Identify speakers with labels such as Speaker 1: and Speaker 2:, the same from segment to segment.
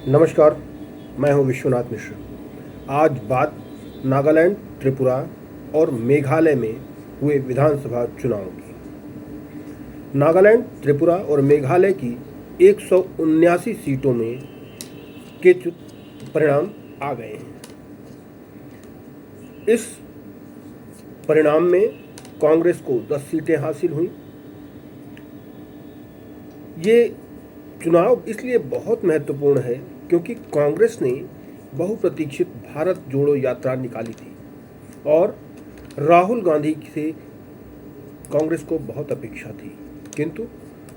Speaker 1: नमस्कार, मैं हूं विश्वनाथ मिश्र। आज बात नागालैंड, त्रिपुरा और मेघालय में हुए विधानसभा चुनाव की। नागालैंड, त्रिपुरा और मेघालय की 179 सीटों में के परिणाम आ गए हैं। इस परिणाम में कांग्रेस को 10 सीटें हासिल हुई। ये चुनाव इसलिए बहुत महत्वपूर्ण है क्योंकि कांग्रेस ने बहुप्रतीक्षित भारत जोड़ो यात्रा निकाली थी और राहुल गांधी से कांग्रेस को बहुत अपेक्षा थी, किंतु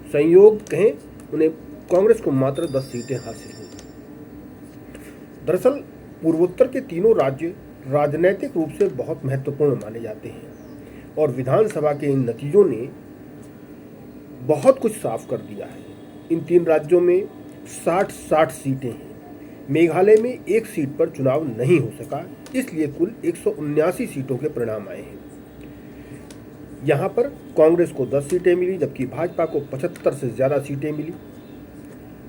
Speaker 1: संयोग कहें उन्हें कांग्रेस को मात्र 10 सीटें हासिल हुई। दरअसल पूर्वोत्तर के तीनों राज्य राजनीतिक रूप से बहुत महत्वपूर्ण माने जाते हैं और विधानसभा के इन नतीजों ने बहुत कुछ साफ कर दिया है। इन तीन राज्यों में 60 सीटें हैं। मेघालय में एक सीट पर चुनाव नहीं हो सका, इसलिए कुल 179 सीटों के परिणाम आए हैं। यहाँ पर कांग्रेस को 10 सीटें मिली, जबकि भाजपा को 75 से ज़्यादा सीटें मिली।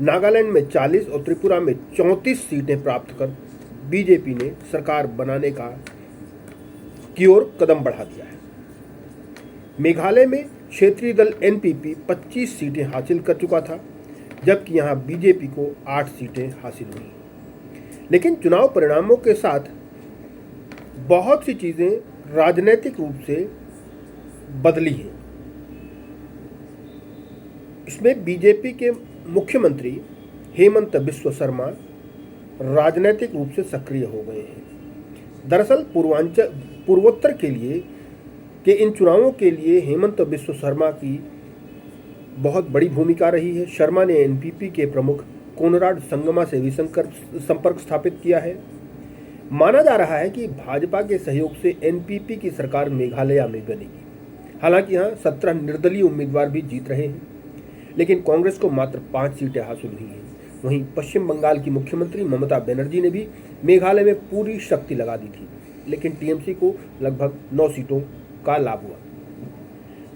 Speaker 1: नागालैंड में 40 और त्रिपुरा में 34 सीटें प्राप्त कर बीजेपी ने सरकार बनाने की ओर कदम बढ़ा दिया है। मेघालय में क्षेत्रीय दल एनपीपी 25 सीटें हासिल कर चुका था, जबकि यहाँ बीजेपी को 8 सीटें हासिल हुई। लेकिन चुनाव परिणामों के साथ बहुत सी चीज़ें राजनीतिक रूप से बदली हैं। इसमें बीजेपी के मुख्यमंत्री हेमंत बिस्व शर्मा राजनीतिक रूप से सक्रिय हो गए हैं। दरअसल पूर्वोत्तर के इन चुनावों के लिए हेमंत बिस्व शर्मा की बहुत बड़ी भूमिका रही है। शर्मा ने एनपीपी के प्रमुख कोनराड संगमा से भी संपर्क स्थापित किया है। माना जा रहा है कि भाजपा के सहयोग से एनपीपी की सरकार मेघालय में बनेगी। हालांकि यहाँ 17 निर्दलीय उम्मीदवार भी जीत रहे हैं, लेकिन कांग्रेस को मात्र 5 सीटें हासिल हुई हैं। वहीं पश्चिम बंगाल की मुख्यमंत्री ममता बनर्जी ने भी मेघालय में पूरी शक्ति लगा दी थी, लेकिन टीएमसी को लगभग 9 सीटों का लाभ हुआ।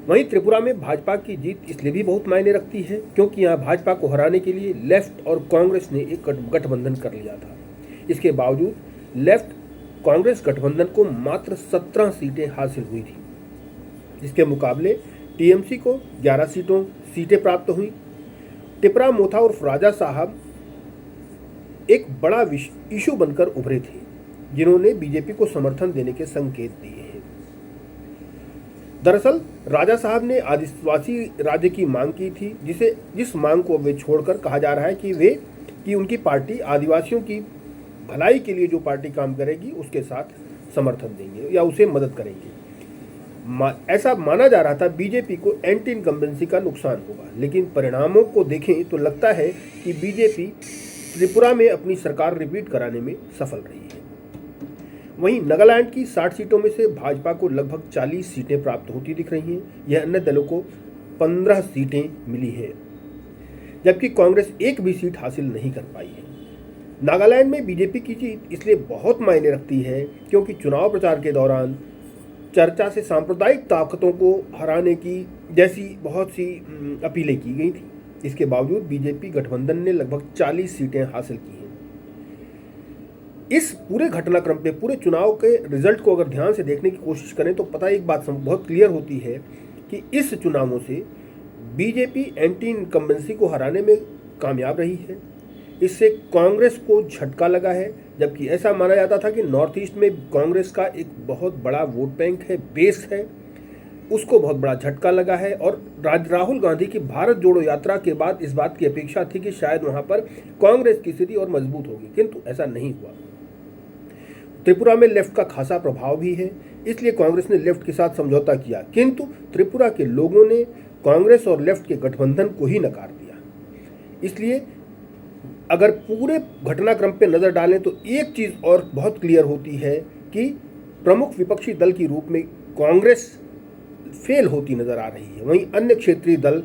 Speaker 1: वहीं त्रिपुरा में भाजपा की जीत इसलिए भी बहुत मायने रखती है क्योंकि यहाँ भाजपा को हराने के लिए लेफ्ट और कांग्रेस ने एक गठबंधन कर लिया था। इसके बावजूद लेफ्ट कांग्रेस गठबंधन को मात्र 17 सीटें हासिल हुई थी। इसके मुकाबले टीएमसी को 11 सीटें प्राप्त हुई। टिपरा मोथा और राजा साहब एक बड़ा इशू बनकर उभरे थे, जिन्होंने बीजेपी को समर्थन देने के संकेत दिए हैं। दरअसल राजा साहब ने आदिवासी राज्य की मांग की थी, जिस मांग को वे छोड़कर कहा जा रहा है कि उनकी पार्टी आदिवासियों की भलाई के लिए जो पार्टी काम करेगी उसके साथ समर्थन देंगे या उसे मदद करेंगे। ऐसा माना जा रहा था। बीजेपी को एंटी इनकम्बेंसी का नुकसान होगा, लेकिन परिणामों को देखें तो लगता है कि बीजेपी त्रिपुरा में अपनी सरकार रिपीट कराने में सफल रही है। वहीं नागालैंड की 60 सीटों में से भाजपा को लगभग 40 सीटें प्राप्त होती दिख रही हैं। यह अन्य दलों को 15 सीटें मिली हैं, जबकि कांग्रेस एक भी सीट हासिल नहीं कर पाई है। नागालैंड में बीजेपी की जीत इसलिए बहुत मायने रखती है क्योंकि चुनाव प्रचार के दौरान चर्चा से सांप्रदायिक ताकतों को हराने की जैसी बहुत सी अपीलें की गई थी। इसके बावजूद बीजेपी गठबंधन ने लगभग 40 सीटें हासिल की हैं। इस पूरे घटनाक्रम पे, पूरे चुनाव के रिजल्ट को अगर ध्यान से देखने की कोशिश करें तो एक बात बहुत क्लियर होती है कि इस चुनावों से बीजेपी एंटी इनकम्बेंसी को हराने में कामयाब रही है। इससे कांग्रेस को झटका लगा है, जबकि ऐसा माना जाता था कि नॉर्थ ईस्ट में कांग्रेस का एक बहुत बड़ा वोट बैंक है, बेस है, उसको बहुत बड़ा झटका लगा है। और राहुल गांधी की भारत जोड़ो यात्रा के बाद इस बात की अपेक्षा थी कि शायद वहां पर कांग्रेस की स्थिति और मजबूत होगी, किंतु ऐसा नहीं हुआ। त्रिपुरा में लेफ्ट का खासा प्रभाव भी है, इसलिए कांग्रेस ने लेफ्ट के साथ समझौता किया, किंतु त्रिपुरा के लोगों ने कांग्रेस और लेफ्ट के गठबंधन को ही नकार दिया। इसलिए अगर पूरे घटनाक्रम पर नजर डालें तो एक चीज और बहुत क्लियर होती है कि प्रमुख विपक्षी दल के रूप में कांग्रेस फेल होती नजर आ रही है। वहीं अन्य क्षेत्रीय दल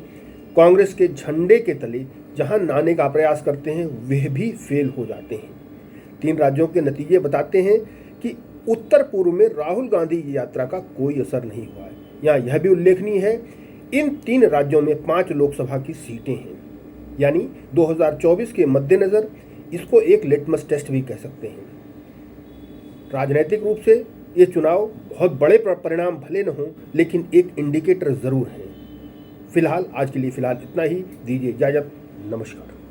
Speaker 1: कांग्रेस के झंडे के तले जहां नाने का प्रयास करते हैं, वह भी फेल हो जाते हैं। 3 राज्यों के नतीजे बताते हैं कि उत्तर पूर्व में राहुल गांधी की यात्रा का कोई असर नहीं हुआ है। यहाँ यह भी उल्लेखनीय है, इन 3 राज्यों में 5 लोकसभा की सीटें हैं, यानी 2024 के मद्देनज़र इसको एक लिटमस टेस्ट भी कह सकते हैं। राजनैतिक रूप से ये चुनाव बहुत बड़े परिणाम भले न हों, लेकिन एक इंडिकेटर ज़रूर है। फिलहाल आज के लिए इतना ही। दीजिए इजाज़त। नमस्कार।